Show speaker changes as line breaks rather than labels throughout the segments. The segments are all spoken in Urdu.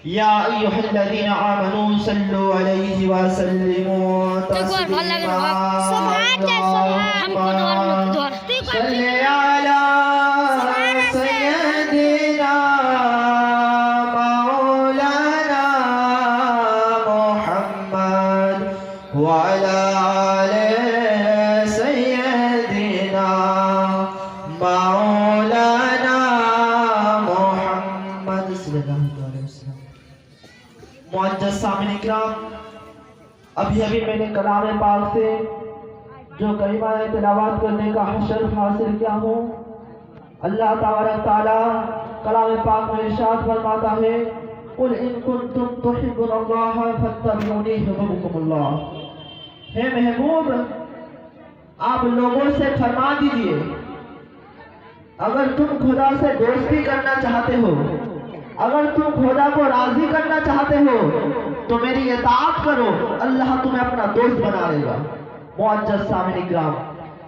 یا ایھا الذین آمنوا صلوا علیہ وسلموا تسلیما صلی علی سیدنا مولانا محمد وعلی آل سیدنا مولانا محمد صلی اللہ علیہ وسلم۔ معزز سامعین اکرام، ابھی میں نے کلام پاک سے جو کلمہ تلاوت کرنے کا شرف حاصل کیا ہوں، اللہ تبارک تعالی کلام پاک میں ارشاد فرماتا ہے قل ان کنتم تحبون اللہ فاتبعونی یحببکم اللہ۔ ہے محبوب، آپ لوگوں سے فرما دیجئے اگر تم خدا سے دوستی کرنا چاہتے ہو، اگر تم خدا کو راضی کرنا چاہتے ہو تو میری اطاعت کرو، اللہ تمہیں اپنا دوست بنا لے گا۔ معزز سامعین اکرام،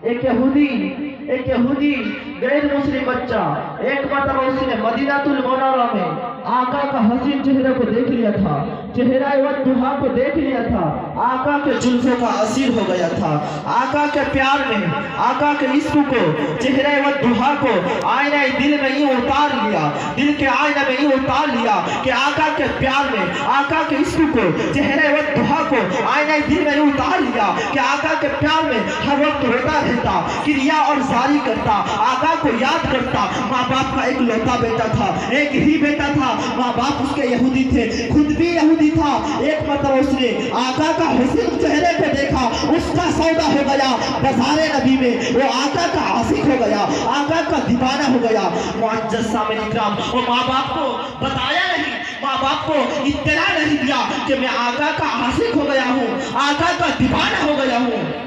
ایک یہودی غیر مسلم بچہ ایک مرتبہ اس نے مدینہ المنورہ میں آقا کا حسین چہرے کو دیکھ لیا تھا، چہرہ والضحیٰ کو دیکھ لیا تھا، آقا کے زلفوں کا اسیر ہو گیا تھا، آقا کے پیار میں، آقا کے عشق کو، چہرہ والضحیٰ کو آئینہ دل میں ہی اتار لیا، دل کے آئینہ میں ہی اتار لیا کہ آقا کے پیار میں، آقا کے عشق کو، چہرہ والضحیٰ کو آئینہ دل میں ہی اتار لیا کہ آقا کے پیار میں ہر وقت روتا رہتا، کریا اور زاری کرتا، آقا کو یاد کرتا۔ ماں باپ کا ایک لوتا بیٹا تھا، ایک ہی بیٹا تھا، ماں باپ اس کے یہودی تھے، خود بھی یہودی تھا۔ ایک مرتبہ اس نے آقا کا حسین چہرے پہ دیکھا، اس کا سودا ہو گیا بازار نبی میں، وہ آقا کا عاشق ہو گیا، آقا کا دیوانہ ہو گیا۔ معزز سامعین اکرام، وہ ماں باپ کو بتایا نہیں، ماں باپ کو اطلاع نہیں دیا کہ میں آقا کا عاشق ہو گیا ہوں، آقا کا دیوانہ ہو گیا ہوں۔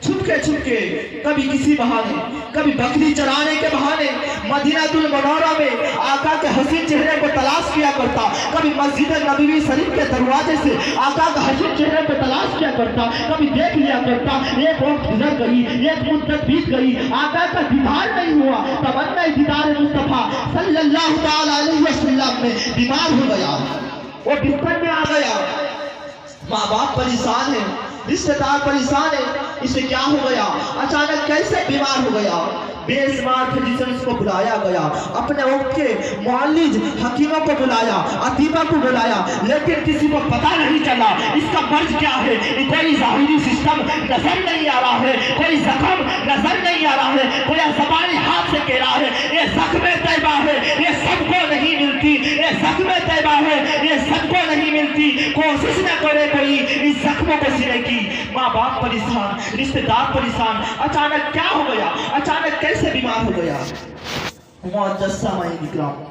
چھپ کے کبھی کسی بہانے، کبھی بکری چرانے کے بہانے مدینہ المنورہ میں آقا کے حسین چہرے کو تلاش کیا کرتا، کبھی مسجد نبوی شریف کے دروازے سے آقا کا حسین چہرے کو تلاش کیا کرتا، کبھی دیکھ لیا کرتا۔ ایک وقت گزر گئی، ایک مدت بیت گئی، آقا کا دیدار نہیں ہوا، تمنا دیدار مصطفیٰ صلی اللہ علیہ وسلم میں بیمار ہو گیا، وہ بستر میں آ گیا۔ ماں باپ پریشان ہیں، رشتہ دار پریشان ہے، اسے کیا ہو گیا، اچانک کیسے بیمار ہو گیا؟ بے شمار فزیشن کو بلایا گیا، اپنے وقت کے معالج حکیموں کو بلایا، اطباء کو بلایا، لیکن کسی کو پتہ نہیں چلا اس کا مرض کیا ہے۔ کوئی ظاہری سسٹم نظر نہیں آ رہا ہے، کوئی زخم نظر نہیں آ رہا ہے، کوئی زبانی ہاتھ سے کہہ رہا ہے یہ زخم طیبہ ہے، یہ سب کو نہیں ملتی، یہ زخم طیبہ ہے، یہ سب کو نہیں ملتی، کوشش نہ کرے کوئی اس زخموں کو سینے کی۔ ماں باپ پریشان، رشتہ دار پریشان، اچانک کیا ہو گیا، اچانک کیسے بیمار ہو گیا؟ معزز سامعین اکرام،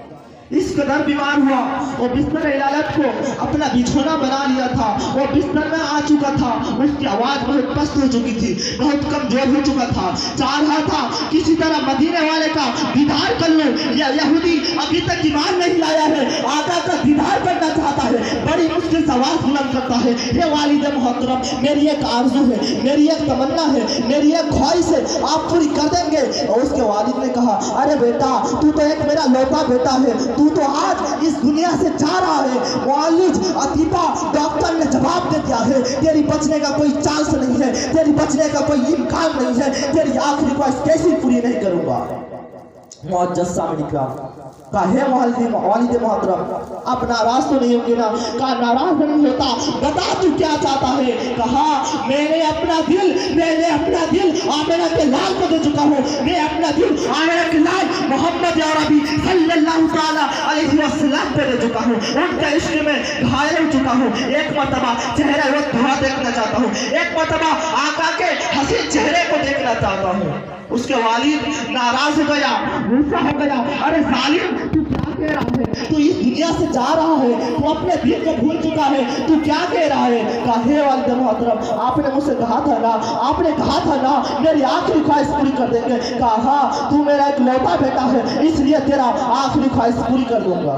اس قدر بیمار ہوا، وہ بستر علاج کو اپنا بچھونا بنا لیا تھا، وہ بستر میں آ چکا تھا، اس کی آواز بہت پست ہو چکی تھی، بہت کمزور ہو چکا تھا، چاہ رہا تھا کسی طرح مدینے والے کا دیدار کر لوں۔ یہ یہودی ابھی تک ایمان نہیں لایا ہے، آقا کا دیدار کرنا چاہتا ہے، بڑی مشکل سے آواز بلند کرتا ہے، یہ والد محترم میری ایک آرزو ہے، میری ایک تمنا ہے، میری ایک خواہش ہے، آپ پوری کر دیں گے؟ اور اس کے والد نے کہا ارے بیٹا تو ایک میرا لوتا بیٹا ہے، تو آج اس دنیا سے جا رہا ہے۔ معالج، اطباء، ڈاکٹر نے جواب دے دیا ہے تیری بچنے کا کوئی چانس نہیں ہے، تیری بچنے کا کوئی امکان نہیں ہے، تیری آخری خواہش کیسی پوری نہیں کروں گا۔ معزز سامعین اکرام، کہا ہے والد محترم آپ ناراض تو نہیں ہوں گے نا؟ کہا ناراض نہیں ہوتا، بتا تو کیا چاہتا ہے؟ کہا میں نے اپنا دل آمنہ کے لال کو دے چکا ہوں، میں اپنا دل آمنہ کے لال محمد عربی صلی اللہ علیہ وسلم پہ دے چکا ہوں، ان کے عشق میں گھائل ہو چکا ہوں۔ ایک مرتبہ چہرہ وہ دھوا دیکھنا چاہتا ہوں، ایک مرتبہ آقا کے حسین چہرے کو دیکھنا چاہتا ہوں۔ اس کے والد ناراض ہو گیا، غصہ ہو گیا، ارے ظالم تو کیا کہہ رہا ہے؟ تو اس دنیا سے جا رہا ہے، تو اپنے دل کو بھول چکا ہے، تو کیا کہہ رہا ہے؟ کہا ہے والد محترم آپ نے مجھ سے کہا تھا نا میری آخری خواہش پوری کر دیں گے۔ کہا ہاں تو میرا ایک لوتا بیٹا ہے، اس لیے تیرا آخری خواہش پوری کر دوں گا۔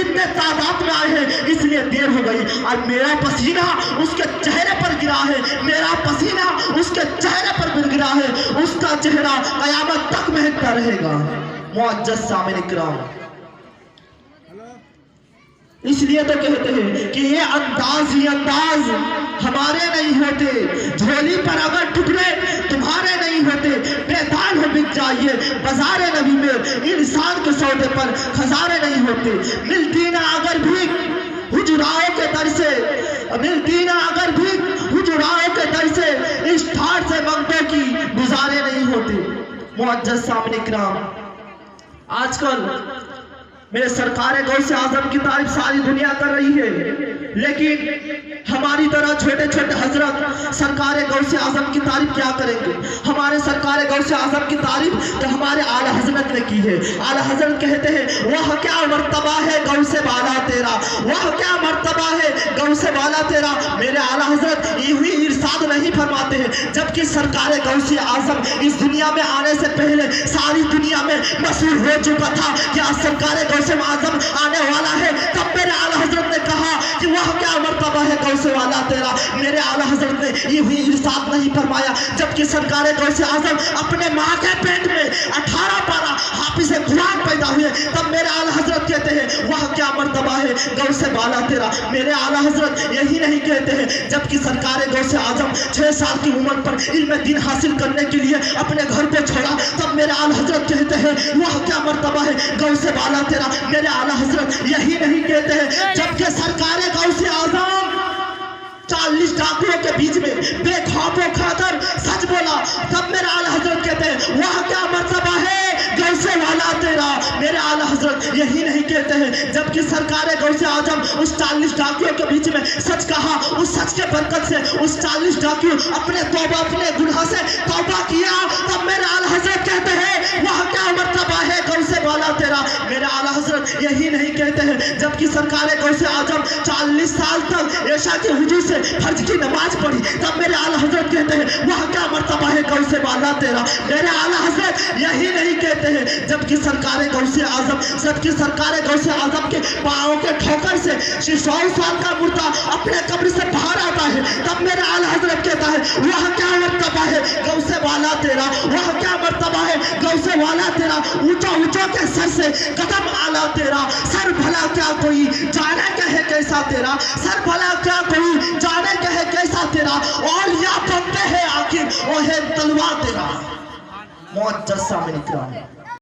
اتنے تعداد میں آئے ہیں, اس لیے دیر ہو گئی. اور میرا پسینہ اس کے چہرے پر گرا ہے, میرا پسینہ اس کے چہرے پر گرا ہے, اس کا چہرہ قیامت تک مہکتا رہے گا. معزز سامعین اکرام, اس لیے تو کہتے ہیں کہ یہ انداز ہمارے نہیں ہوتے, جھولی پر اگر ٹکڑے تمہارے نہیں ہوتے. بیدار ہو بک جائیے بازار نبی میں, انسان کے سودے پر خزارے نہیں ہوتے. ملتی نہ اگر بھی حجراؤں کے در سے, ملتی نہ اگر بھی حجراؤں کے در سے, اس ٹھاٹ سے منگتوں کی گزارے نہیں ہوتے. معزز سامعین اکرام, آج کل میرے سرکار غوث اعظم کی تعریف ساری دنیا کر رہی ہے, لیکن ہماری طرح چھوٹے چھوٹے حضرت سرکار غوث اعظم کی تعریف کیا کریں گے؟ ہمارے سرکار غوث اعظم کی تعریف تو ہمارے اعلیٰ حضرت نے کی ہے. اعلیٰ حضرت کہتے ہیں وہ کیا مرتبہ ہے غوث والا تیرا, وہ کیا مرتبہ ہے غوث والا تیرا. میرے اعلیٰ حضرت یہی ارشاد نہیں فرماتے ہیں, جبکہ سرکار غوث اعظم اس دنیا میں آنے سے پہلے ساری دنیا میں مشہور ہو چکا تھا کہ سرکار غوث اعظم آنے والا ہے. تب میرے اعلیٰ حضرت نے کہا کہ وہ کیا مرتبہ ہے غوث والا تیرا. میرے اعلیٰ حضرت نے یہ بھی ارشاد نہیں فرمایا, جبکہ سرکار غوث اعظم اپنے ماں کے پیٹ میں 18 پارہ حافظ قرآن پیدا ہوئے, تب میرے اعلیٰ حضرت کہتے ہیں وہ کیا مرتبہ ہے غوث والا تیرا. میرے اعلیٰ حضرت یہی نہیں کہتے ہیں, جبکہ سرکار غوث اعظم 6 سال کی عمر پر علم دین حاصل کرنے کے لیے اپنے گھر کو چھوڑا, تب میرے اعلیٰ حضرت کہتے ہیں وہ کیا مرتبہ ہے غوث والا تیرا. میرے اعلیٰ حضرت یہی نہیں کہتے ہیں, جبکہ سرکار غوث اعظم 40 ڈاکوؤں کے بیچ میں بے خوف و خاطر سچ بولا, تب میرے اعلیٰ حضرت کہتے ہیں وہ کیا مرتبہ ہے غوث والا تیرا. میرے اعلیٰ حضرت یہی نہیں کہتے ہیں, جبکہ سرکار غوث اعظم اس 40 ڈاکوؤں کے بیچ میں سچ کہا, اس سچ کے برکت سے اس 40 ڈاکو اپنے گناہ سے توبہ کیا. تب میرے اعلیٰ حضرت کہتے ہیں وہ کیا مرتبہ ہے غوث والا تیرا. میرے اعلیٰ حضرت یہی نہیں کہتے ہیں, جبکہ سرکار غوث اعظم 40 سال تک عشاء کے وضو سے فرض کی نماز پڑھی, تب میرے اعلیٰ حضرت کہتے ہیں وہ کیا مرتبہ ہے غوث والا تیرا. میرے اعلیٰ حضرت یہی نہیں کہتے ہیں, جبکہ سرکار غوث اعظم کے پاؤں کے ٹھوکر سے 100 سال کا مردہ اپنے قبر سے باہر آتا ہے, تب میرے اعلیٰ حضرت کہتا ہے وہ کیا مرتبہ ہے غوث والا تیرا, وہ کیا مرتبہ ہے غوث والا تیرا. اونچوں کے سر سے قدم اعلیٰ تیرا, سر بھلا کیا کوئی جانے کہ ہے کیسا تیرا, سر بھلا کیا کوئی جانے کہ ہے کیسا تیرا. اولیاء بنتے ہیں آخر وہ ہے تلوار تیرا. معزز سامعین اکرام,